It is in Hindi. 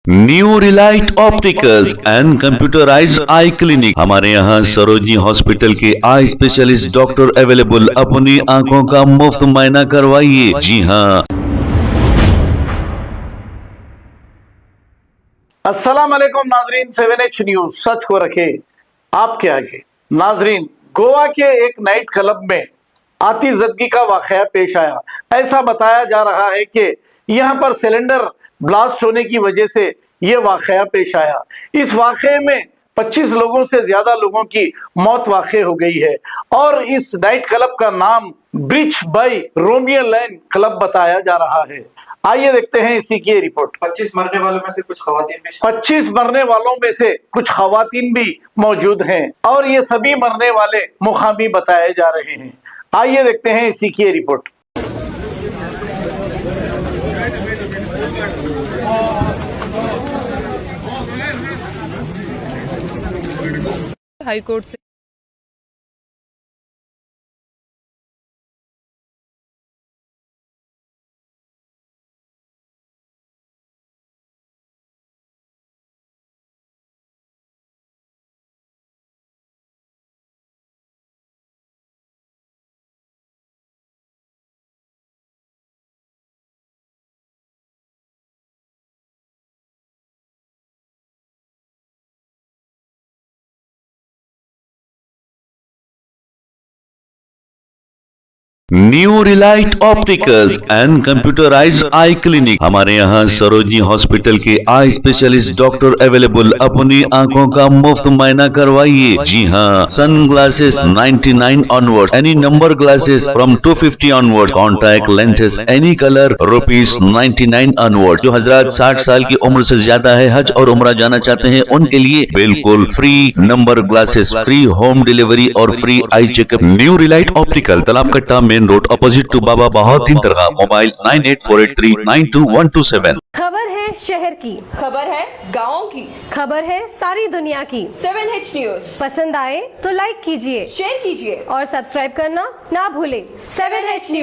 New Relight opticals and computerised I clinic. हमारे यहाँ सरोजनी हॉस्पिटल के आई स्पेशलिस्ट डॉक्टर अवेलेबल। अपनी आंखों का मुफ्त मुआयना करवाइए। जी हाँ। अस्सलाम वालेकुम नाजरीन, 7H न्यूज सच को रखे आपके आगे। नाजरीन, गोवा के एक नाइट क्लब में आतिशबाजी का वाकया पेश आया। ऐसा बताया जा रहा है कि यहां पर सिलेंडर ब्लास्ट होने की वजह से यह वाकया पेश आया। इस वाकये में 25 लोगों से ज्यादा लोगों की मौत वाक़ई हो गई है और इस नाइट क्लब का नाम Birch by Romeo Lane club बताया जा रहा है। आइए देखते हैं इसी की रिपोर्ट। 25 मरने वालों में से कुछ खवातीन भी 25 मरने वालों में से कुछ खवातीन भी मौजूद हैं और ये सभी मरने वाले मुकामी बताए जा रहे हैं। आइए देखते हैं इसी की रिपोर्ट। हाई कोर्ट से new Relight opticals and computerised I clinic. हमारे यहाँ सरोजनी हॉस्पिटल के आई स्पेशलिस्ट डॉक्टर अवेलेबल। अपनी आंखों का मुफ्त मुआयना करवाइए। जी हाँ। Sun glasses 99 onward, any number glasses from 250 onward, contact lenses any colour ₹99 onward. जो हजरात 60 साल की उम्र से ज्यादा है, हज और उम्रा जाना चाहते हैं, उनके लिए बिल्कुल free number glasses, free home delivery और free eye checkup. New relight optical, Talab Katta, main road, opposite to Baba Bahauddin Dargah. Mobile 9848392127। खबर है शहर की, खबर है गाँव की, खबर है सारी दुनिया की। 7H न्यूज पसंद आए तो लाइक कीजिए, शेयर कीजिए और सब्सक्राइब करना ना भूलें। 7H news.